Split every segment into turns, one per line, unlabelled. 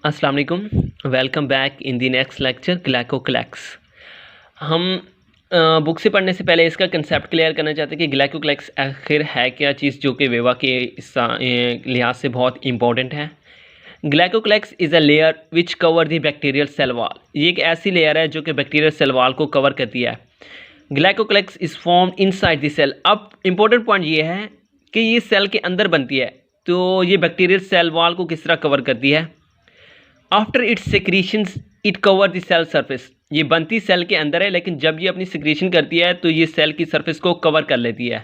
अस्सलाम वालेकुम। Welcome back in the next lecture glycocalyx. हम बुक से पढ़ने से पहले इसका कंसेप्ट क्लियर करना चाहते हैं कि ग्लाइकोक्लैक्स आखिर है क्या चीज़, जो कि वेवा के लिहाज से बहुत इंपॉर्टेंट है। Glycocalyx is a layer which cover the bacterial cell wall. ये एक ऐसी लेयर है जो कि बैक्टीरियल सेल वॉल को कवर करती है। Glycocalyx is formed inside the cell. अब इंपॉर्टेंट पॉइंट ये है कि ये सेल के अंदर बनती है, तो ये बैक्टीरियल सेल वॉल को किस तरह कवर करती है। After its secretions it cover the cell surface. ये बनती सेल के अंदर है, लेकिन जब ये अपनी सिक्रीशन करती है तो ये सेल की सरफेस को कवर कर लेती है।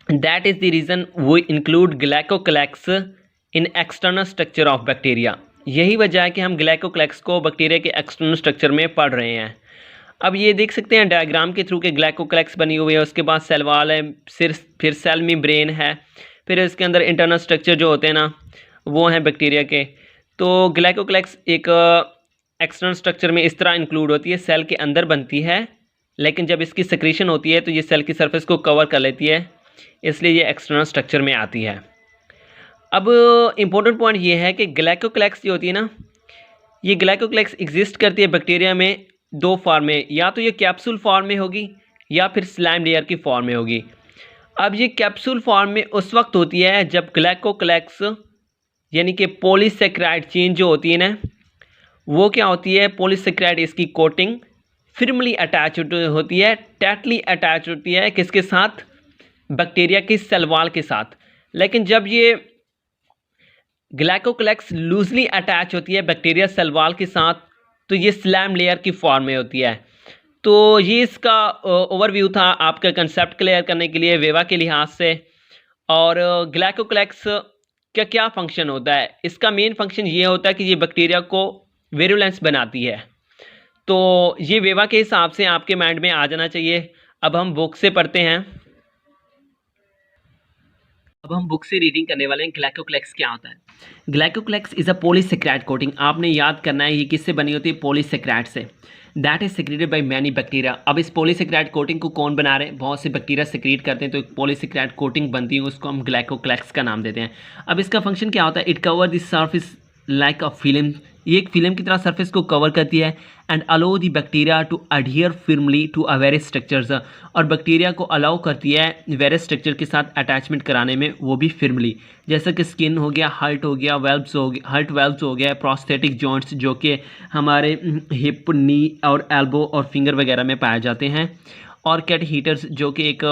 That is the reason we include glycocalyx in external structure of bacteria. यही वजह है कि हम ग्लाइकोक्लैक्स को बैक्टीरिया के एक्सटर्नल स्ट्रक्चर में पढ़ रहे हैं। अब ये देख सकते हैं डायग्राम के थ्रू के ग्लाइकोक्लैक्स बनी हुई है, उसके बाद सेल वॉल है, फिर सेल मेम्ब्रेन है, फिर इसके अंदर इंटरनल स्ट्रक्चर जो होते हैं ना वो हैं बैक्टीरिया के। तो ग्लाइकोक्लैक्स एक एक्सटर्नल स्ट्रक्चर में इस तरह इंक्लूड होती है, सेल के अंदर बनती है, लेकिन जब इसकी सिक्रीशन होती है तो ये सेल की सरफेस को कवर कर लेती है, इसलिए ये एक्सटर्नल स्ट्रक्चर में आती है। अब इम्पोर्टेंट पॉइंट ये है कि ग्लाइकोक्लैक्स जो होती है ना, ये ग्लाइकोक्लैक्स एग्जिस्ट करती है बैक्टीरिया में दो फॉर्म में, या तो ये कैप्सूल फॉर्म में होगी या फिर स्लाइम लेयर की फॉर्म में होगी। अब ये कैप्सूल फॉर्म में उस वक्त होती है जब ग्लाइकोक्लैक्स यानी कि पॉलीसेक्राइड चेन जो होती है ना, वो क्या होती है, पॉलीसेक्राइड इसकी कोटिंग फिर्मली अटैच होती है, टाइटली अटैच होती है किसके साथ, बैक्टीरिया की सेल वॉल के साथ। लेकिन जब ये ग्लाइकोक्लैक्स लूजली अटैच होती है बैक्टीरिया सेल वॉल के साथ तो ये स्लैम लेयर की फॉर्म में होती है। तो ये इसका ओवरव्यू था आपका कंसेप्ट क्लियर करने के लिए वेवा के लिहाज से। और ग्लाइकोक्लैक्स का क्या फंक्शन होता है, इसका मेन फंक्शन ये होता है कि ये बैक्टीरिया को विरुलेंस बनाती है। तो ये वेवा के हिसाब से आपके माइंड में आ जाना चाहिए। अब हम बुक से पढ़ते हैं, अब हम बुक से रीडिंग करने वाले हैं। ग्लाइकोक्लैक्स क्या होता है। Glycocalyx is a polysaccharide coating. आपने याद करना है ये किससे बनी होती है, पॉलीसेक्राइड से। That is secreted by many bacteria. अब इस पॉलीसेक्राइड कोटिंग को कौन बना रहे हैं, बहुत से बैक्टीरिया सेक्रेट करते हैं, तो एक पॉलीसेक्राइड कोटिंग बनती है, उसको हम ग्लाइकोक्लैक्स का नाम देते हैं। अब इसका फंक्शन क्या होता है, it cover the surface like a film. ये एक फिल्म की तरह सरफेस को कवर करती है and allow the bacteria to adhere firmly to a various structures. और बैक्टीरिया को अलाउ करती है वेरियस स्ट्रक्चर के साथ अटैचमेंट कराने में, वो भी फिर्मली, जैसे कि स्किन हो गया, हार्ट हो गया, वेल्व्स हो गया, हार्ट वेल्व्स हो गया, प्रोस्थेटिक जॉइंट्स जो कि हमारे हिप, नी और एल्बो और फिंगर वगैरह में पाए जाते हैं, और कैट हीटर्स जो कि एक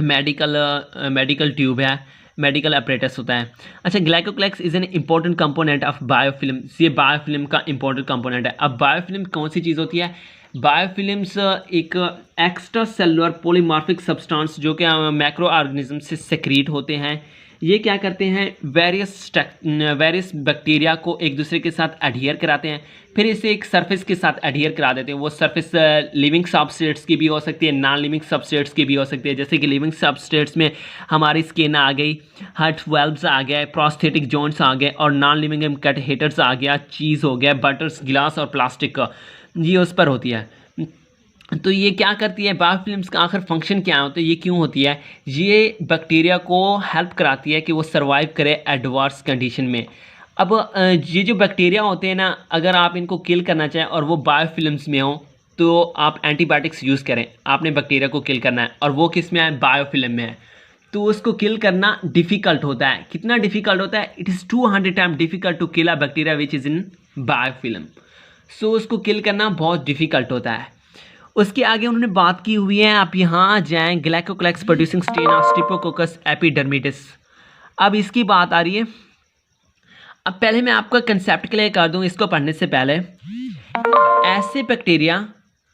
मेडिकल ट्यूब है, मेडिकल अपरेटस होता है। अच्छा, glycocalyx is an important component of biofilm. ये बायोफिल्म का इंपॉर्टेंट कंपोनेंट है। अब बायोफिल्म कौन सी चीज़ होती है, बायोफिल्म्स एक एक्स्ट्रा सेलुलर पॉलीमॉर्फिक सब्सटेंस जो कि मैक्रो ऑर्गेनिज्म से सेक्रीट होते हैं। ये क्या करते हैं, वेरियस बैक्टीरिया को एक दूसरे के साथ एडहियर कराते हैं, फिर इसे एक सरफेस के साथ एडहियर करा देते हैं। वो सरफेस लिविंग सबस्ट्रेट्स की भी हो सकती है, नॉन लिविंग सबस्ट्रेट्स की भी हो सकती है। जैसे कि लिविंग सबस्ट्रेट्स में हमारी स्किन आ गई, हार्ट वेल्व्स आ गए, प्रोस्थेटिक जॉइंट्स आ गए, और नॉन लिविंग में कट हीटर्स आ गया, चीज़ हो गया, बटर्स, गिलास और प्लास्टिक का, ये उस पर होती है। तो ये क्या करती है, बायोफिल्म्स का आखिर फंक्शन क्या होता है, ये क्यों होती है, ये बैक्टीरिया को हेल्प कराती है कि वो सर्वाइव करे एडवर्स कंडीशन में। अब ये जो बैक्टीरिया होते हैं ना, अगर आप इनको किल करना चाहें और वो बायोफिल्म्स में हो तो आप एंटीबायोटिक्स यूज़ करें। आपने बैक्टीरिया को किल करना है और वो किस में है, बायोफिल्म में है, तो उसको किल करना डिफ़िकल्ट होता है। कितना डिफ़िकल्ट होता है, it is 200 time difficult to kill a bacteria which is in biofilm. So उसको किल करना बहुत डिफ़िकल्ट होता है। उसके आगे उन्होंने बात की हुई है, आप यहाँ जाएं, glycocalyx producing strain of Streptococcus epidermidis. अब इसकी बात आ रही है। अब पहले मैं आपका कंसेप्ट क्लियर कर दूं इसको पढ़ने से पहले। ऐसे बैक्टीरिया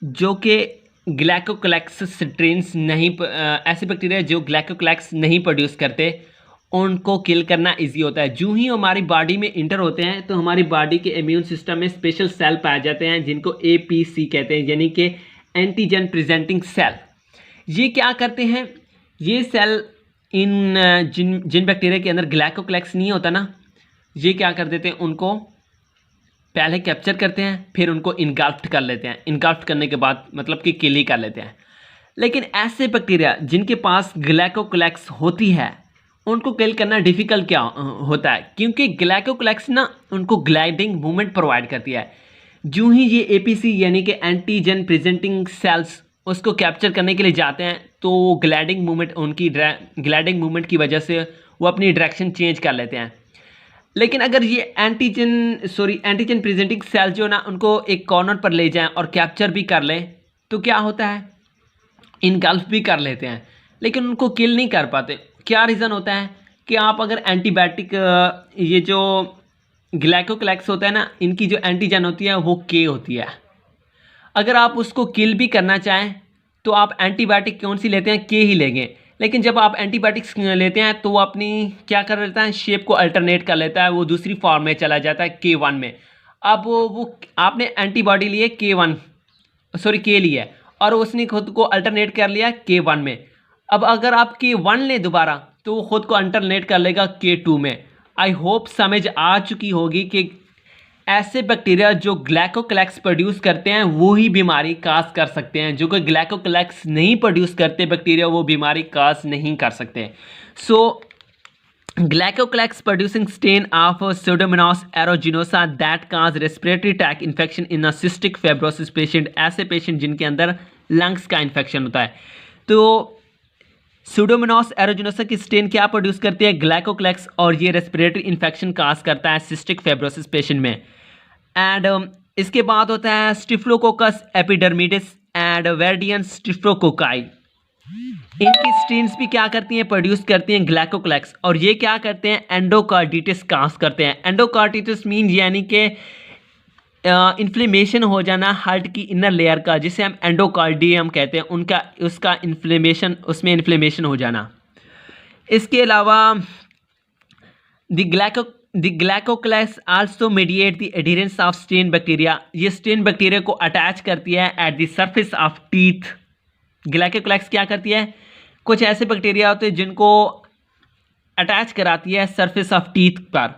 जो कि ग्लाइकोक्लैक्स स्ट्रेन्स नहीं, ऐसे बैक्टीरिया जो ग्लाइकोक्लैक्स नहीं प्रोड्यूस करते, उनको किल करना इजी होता है। जो ही हमारी बॉडी में इंटर होते हैं तो हमारी बॉडी के इम्यून सिस्टम में स्पेशल सेल पाए जाते हैं जिनको APC कहते हैं, यानी कि एंटीजन प्रेजेंटिंग सेल। ये क्या करते हैं, ये सेल इन जिन बैक्टीरिया के अंदर ग्लाइकोक्लैक्स नहीं होता ना, ये क्या कर देते हैं, उनको पहले कैप्चर करते हैं, फिर उनको इनगल्फ्ट कर लेते हैं। इनगल्फ्ट करने के बाद मतलब कि किल ही कर लेते हैं। लेकिन ऐसे बैक्टीरिया जिनके पास ग्लाइकोक्लैक्स होती है, उनको किल करना डिफिकल्ट क्या होता है, क्योंकि ग्लाइकोक्लैक्स ना उनको ग्लाइडिंग मूवमेंट प्रोवाइड करती है। जो ही ये एपीसी यानी कि एंटीजन प्रेजेंटिंग सेल्स उसको कैप्चर करने के लिए जाते हैं तो ग्लाइडिंग मूवमेंट उनकी ग्लाइडिंग मूवमेंट की वजह से वो अपनी डायरेक्शन चेंज कर लेते हैं। लेकिन अगर ये एंटीजन प्रेजेंटिंग सेल जो ना उनको एक कॉर्नर पर ले जाएं और कैप्चर भी कर लें तो क्या होता है, इनगल्फ भी कर लेते हैं लेकिन उनको किल नहीं कर पाते। क्या रीज़न होता है कि आप अगर एंटीबायोटिक ये जो ग्लाइकोक्लैक्स होता है ना, इनकी जो एंटीजन होती है वो के होती है। अगर आप उसको किल भी करना चाहें तो आप एंटीबायोटिक कौन सी लेते हैं, के ही लेंगे। लेकिन जब आप एंटीबायोटिक्स लेते हैं तो वो अपनी क्या कर लेता है, शेप को अल्टरनेट कर लेता है, वो दूसरी फॉर्म में चला जाता है K1 में। अब वो आपने एंटीबॉडी लिए के लिए और उसने खुद को अल्टरनेट कर लिया K1 में। अब अगर आप K1 लें दोबारा तो वो खुद को अल्टरनेट कर लेगा K2 में। आई होप समझ आ चुकी होगी कि ऐसे बैक्टीरिया जो ग्लाइकोक्लैक्स प्रोड्यूस करते हैं वो ही बीमारी काज कर सकते हैं, जो कि ग्लाइकोक्लैक्स नहीं प्रोड्यूस करते बैक्टीरिया वो बीमारी काज नहीं कर सकते। So glycocalyx producing strain of Pseudomonas aeruginosa that cause respiratory tract infection in a cystic fibrosis patient, ऐसे पेशेंट जिनके अंदर लंग्स का इन्फेक्शन होता है। तो Pseudomonas aeruginosa की स्टेन क्या प्रोड्यूस करती है, ग्लाइकोक्लैक्स, और ये रेस्पिरेटरी इन्फेक्शन काज करता है सिस्टिक फाइब्रोसिस पेशेंट में। एंड इसके बाद होता है स्टिफ्लोकोकस एपिडर्मिडिस एंड वर्डियन स्टिफ्लोकोकाई। इनकी स्ट्रेन्स भी क्या करती हैं, प्रोड्यूस करती हैं ग्लाइकोक्लैक्स, और ये क्या करते हैं, एंडोकार्डिटिस काज करते हैं। एंडोकार्डिटिस मीन यानी कि इन्फ्लेमेशन हो जाना हार्ट की इनर लेयर का, जिसे हम एंडोकार्डियम कहते हैं, उसका इन्फ्लेमेशन, उसमें इन्फ्लेमेशन हो जाना। इसके अलावा the glycocalyx also mediate the adherence of strain bacteria. ये स्टेन बैक्टीरिया को अटैच करती है at the surface of teeth. Glycocalyx क्या करती है, कुछ ऐसे बैक्टीरिया होते हैं जिनको अटैच कराती है सरफेस ऑफ टीथ पर।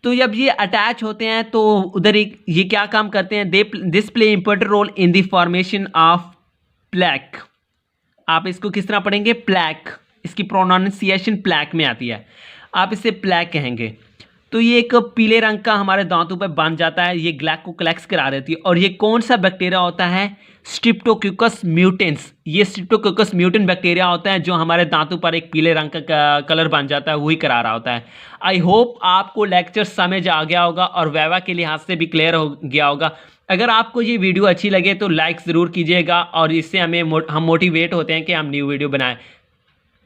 तो जब ये अटैच होते हैं तो उधर ये क्या काम करते हैं, this play important role in the formation of plaque. आप इसको किस तरह पढ़ेंगे, प्लैक, इसकी प्रोनाउंसिएशन प्लैक में आती है, आप इसे प्लैक कहेंगे। तो ये एक पीले रंग का हमारे दांतों पर बन जाता है, ये ग्लाइकोक्लैक्स करा देती है। और ये कौन सा बैक्टीरिया होता है, स्ट्रिप्टोकोकस म्यूटेंस। ये स्ट्रिप्टोकोकस म्यूटेंट बैक्टीरिया होता है जो हमारे दांतों पर एक पीले रंग का कलर बन जाता है, वही करा रहा होता है। आई होप आपको लेक्चर समझ आ गया होगा और वाइवा के लिहाज से भी क्लियर हो गया होगा। अगर आपको ये वीडियो अच्छी लगे तो लाइक ज़रूर कीजिएगा और इससे हम मोटिवेट होते हैं कि हम न्यू वीडियो बनाएं।